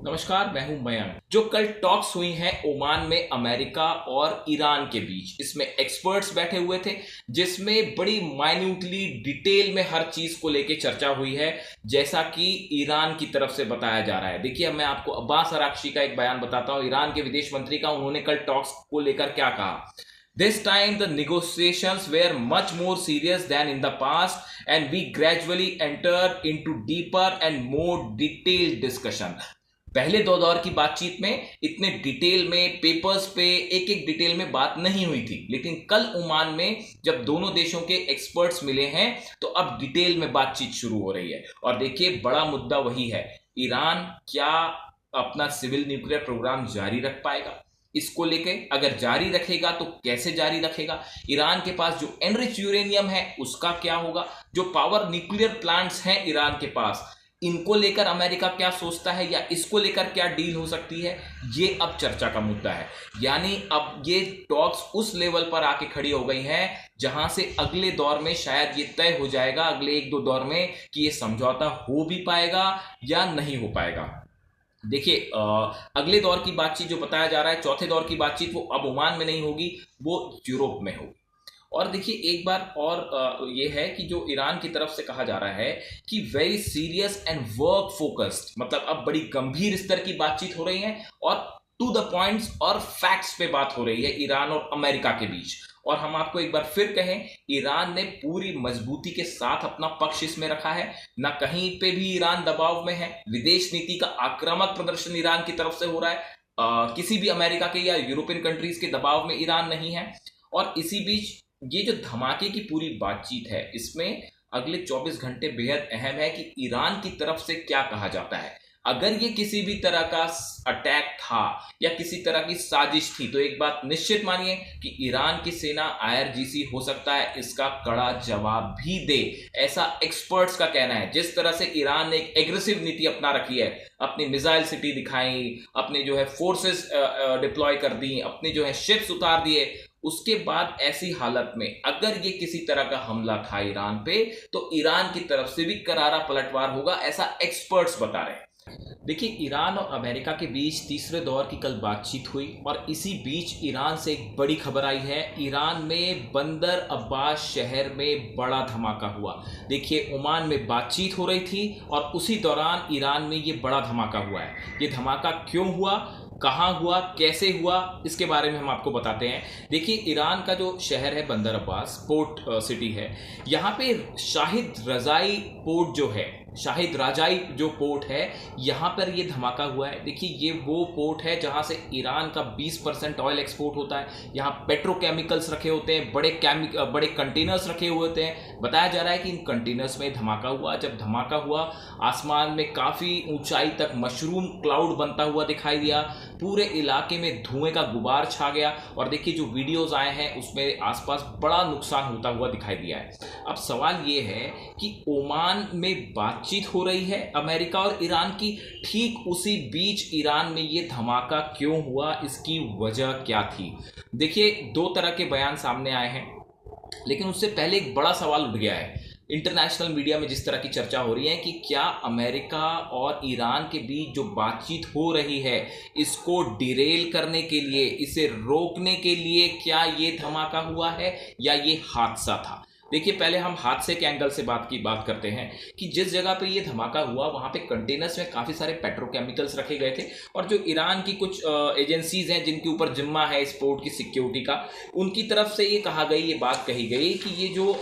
नमस्कार, मैं हूं मयंक। जो कल टॉक्स हुई हैं ओमान में अमेरिका और ईरान के बीच, इसमें एक्सपर्ट्स बैठे हुए थे जिसमें बड़ी माइन्यूटली डिटेल में हर चीज को लेके चर्चा हुई है, जैसा कि ईरान की तरफ से बताया जा रहा है। देखिए, मैं आपको अब्बास अराक्ची का एक बयान बताता हूं, ईरान के विदेश मंत्री का। उन्होंने कल टॉक्स को लेकर क्या कहा। This time the negotiations were much more serious than in the past and we gradually entered into deeper and more detailed discussion। पहले दो दौर की बातचीत में इतने डिटेल में पेपर्स पे एक एक डिटेल में बात नहीं हुई थी, लेकिन कल ओमान में जब दोनों देशों के एक्सपर्ट्स मिले हैं तो अब डिटेल में बातचीत शुरू हो रही है। और देखिए, बड़ा मुद्दा वही है, ईरान क्या अपना सिविल न्यूक्लियर प्रोग्राम जारी रख पाएगा। इसको लेके अगर जारी रखेगा तो कैसे जारी रखेगा, ईरान के पास जो एनरिच यूरेनियम है उसका क्या होगा, जो पावर न्यूक्लियर प्लांट्स हैं ईरान के पास, इनको लेकर अमेरिका क्या सोचता है या इसको लेकर क्या डील हो सकती है, ये अब चर्चा का मुद्दा है। यानी अब ये टॉक्स उस लेवल पर आके खड़ी हो गई हैं जहां से अगले दौर में शायद ये तय हो जाएगा, अगले एक दो दौर में, कि ये समझौता हो भी पाएगा या नहीं हो पाएगा। देखिए, अगले दौर की बातचीत जो बताया जा रहा है, चौथे दौर की बातचीत, वो अब ओमान में नहीं होगी, वो यूरोप में होगी। और देखिए, एक बार और ये है कि जो ईरान की तरफ से कहा जा रहा है कि very serious and work focused, मतलब अब बड़ी गंभीर स्तर की बातचीत हो रही है और टू द पॉइंट्स और फैक्ट्स पे बात हो रही है ईरान और अमेरिका के बीच। और हम आपको एक बार फिर कहें, ईरान ने पूरी मजबूती के साथ अपना पक्ष इसमें रखा है, ना कहीं पे भी ईरान दबाव में है। विदेश नीति का आक्रामक प्रदर्शन ईरान की तरफ से हो रहा है, किसी भी अमेरिका के या यूरोपियन कंट्रीज के दबाव में ईरान नहीं है। और इसी बीच ये जो धमाके की पूरी बातचीत है, इसमें अगले 24 घंटे बेहद अहम है कि ईरान की तरफ से क्या कहा जाता है। अगर ये किसी भी तरह का अटैक था या किसी तरह की साजिश थी, तो एक बात निश्चित मानिए कि ईरान की सेना आईआरजीसी हो सकता है इसका कड़ा जवाब भी दे, ऐसा एक्सपर्ट्स का कहना है। जिस तरह से ईरान ने एक एग्रेसिव नीति अपना रखी है, अपनी मिसाइल सिटी दिखाई, अपने जो है फोर्सेस डिप्लॉय कर दी, अपने जो है शिप्स उतार दिए, उसके बाद ऐसी हालत में अगर ये किसी तरह का हमला था ईरान पे, तो ईरान की तरफ से भी करारा पलटवार होगा, ऐसा एक्सपर्ट्स बता रहे हैं। देखिए, ईरान और अमेरिका के बीच तीसरे दौर की कल बातचीत हुई और इसी बीच ईरान से एक बड़ी खबर आई है। ईरान में बंदर अब्बास शहर में बड़ा धमाका हुआ। देखिए, ओमान में बातचीत हो रही थी और उसी दौरान ईरान में ये बड़ा धमाका हुआ है। ये धमाका क्यों हुआ, कहाँ हुआ, कैसे हुआ, इसके बारे में हम आपको बताते हैं। देखिए, ईरान का जो शहर है बंदर अब्बास, पोर्ट सिटी है, यहाँ पे शाहिद रजाई पोर्ट जो है, शाहिद राजाई जो पोर्ट है, यहाँ पर ये धमाका हुआ है। देखिए, ये वो पोर्ट है जहाँ से ईरान का 20% ऑयल एक्सपोर्ट होता है। यहाँ पेट्रोकेमिकल्स रखे होते हैं, बड़े कंटेनर्स रखे हुए होते हैं। बताया जा रहा है कि इन कंटेनर्स में धमाका हुआ। जब धमाका हुआ, आसमान में काफ़ी ऊंचाई तक मशरूम क्लाउड बनता हुआ दिखाई दिया, पूरे इलाके में धुएं का गुबार छा गया। और देखिए, जो वीडियोज़ आए हैं उसमें आसपास बड़ा नुकसान होता हुआ दिखाई दिया है। अब सवाल ये है कि ओमान में बातचीत हो रही है अमेरिका और ईरान की, ठीक उसी बीच ईरान में ये धमाका क्यों हुआ, इसकी वजह क्या थी। देखिए, दो तरह के बयान सामने आए हैं, लेकिन उससे पहले एक बड़ा सवाल उठ गया है। इंटरनेशनल मीडिया में जिस तरह की चर्चा हो रही है कि क्या अमेरिका और ईरान के बीच जो बातचीत हो रही है, इसको डिरेल करने के लिए, इसे रोकने के लिए क्या ये धमाका हुआ है या ये हादसा था। देखिए, पहले हम हादसे के एंगल से बात करते हैं कि जिस जगह पे ये धमाका हुआ वहाँ पे कंटेनर्स में काफ़ी सारे पेट्रोकेमिकल्स रखे गए थे। और जो ईरान की कुछ एजेंसीज हैं जिनके ऊपर जिम्मा है इस पोर्ट की सिक्योरिटी का, उनकी तरफ से ये बात कही गई कि ये जो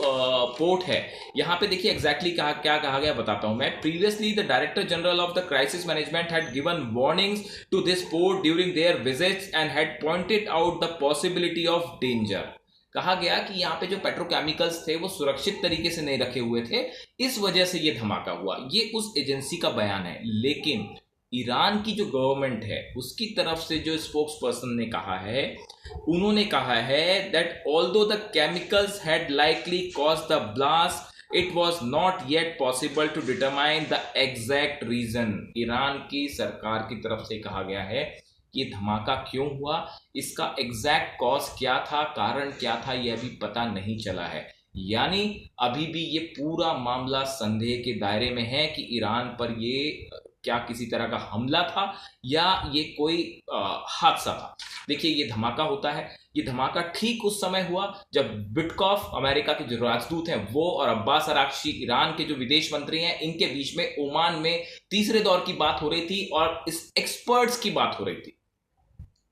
पोर्ट है, यहाँ पे देखिए एग्जैक्टली क्या कहा गया, बताता हूँ मैं। Previously the director general of the crisis management had given warnings to this port during their visits and had pointed out the possibility of danger. कहा गया कि यहाँ पे जो पेट्रोकेमिकल्स थे वो सुरक्षित तरीके से नहीं रखे हुए थे, इस वजह से ये धमाका हुआ। ये उस एजेंसी का बयान है। लेकिन ईरान की जो गवर्नमेंट है उसकी तरफ से जो स्पोक्स पर्सन ने कहा है, उन्होंने कहा है that although the chemicals had likely caused the blast, it was not yet possible to determine the exact reason. Iran की सरकार की तरफ से कहा गया है ये धमाका क्यों हुआ, इसका एग्जैक्ट कॉज क्या था, कारण क्या था, यह अभी पता नहीं चला है। यानी अभी भी ये पूरा मामला संदेह के दायरे में है कि ईरान पर ये क्या किसी तरह का हमला था या ये कोई हादसा था। देखिए ये धमाका होता है, ये धमाका ठीक उस समय हुआ जब विटकॉफ अमेरिका के जो राजदूत हैं वो और अब्बास अराक्ची ईरान के जो विदेश मंत्री हैं, इनके बीच में ओमान में तीसरे दौर की बात हो रही थी और इस एक्सपर्ट्स की बात हो रही थी।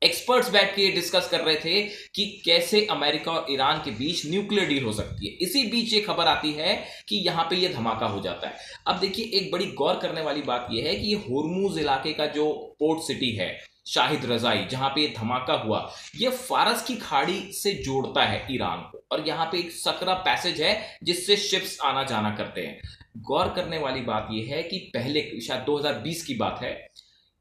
एक्सपर्ट्स बैठ के डिस्कस कर रहे थे कि कैसे अमेरिका और ईरान के बीच न्यूक्लियर डील हो सकती है। इसी बीच ये खबर आती है कि यहां पे ये धमाका हो जाता है। अब देखिए एक बड़ी गौर करने वाली बात यह है कि ये होर्मुज इलाके का जो पोर्ट सिटी है शाहिद रजाई, जहां पे ये धमाका हुआ, ये फारस की खाड़ी से जोड़ता है ईरान को, और यहां पे एक सकरा पैसेज है जिससे शिप्स आना जाना करते हैं। गौर करने वाली बात यह है कि पहले शायद 2020 की बात है,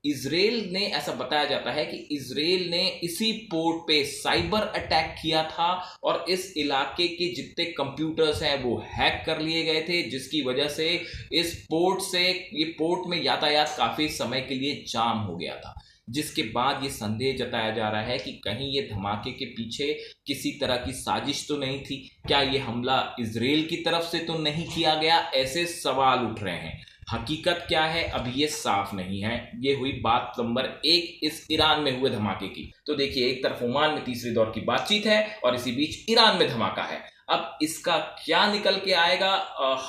इजराइल ने, ऐसा बताया जाता है कि इजराइल ने इसी पोर्ट पे साइबर अटैक किया था और इस इलाके के जितने कंप्यूटर्स हैं वो हैक कर लिए गए थे, जिसकी वजह से इस पोर्ट से, ये पोर्ट में यातायात काफी समय के लिए जाम हो गया था। जिसके बाद ये संदेह जताया जा रहा है कि कहीं ये धमाके के पीछे किसी तरह की साजिश तो नहीं थी, क्या ये हमला इजराइल की तरफ से तो नहीं किया गया, ऐसे सवाल उठ रहे हैं। हकीकत क्या है अभी ये साफ नहीं है। ये हुई बात नंबर 1 इस ईरान में हुए धमाके की। तो देखिए एक तरफ ओमान में तीसरे दौर की बातचीत है और इसी बीच ईरान में धमाका है। अब इसका क्या निकल के आएगा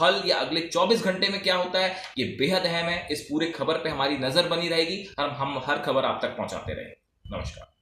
हल, या अगले 24 घंटे में क्या होता है, ये बेहद अहम है। इस पूरे खबर पे हमारी नजर बनी रहेगी और हम हर खबर आप तक पहुंचाते रहेंगे। नमस्कार।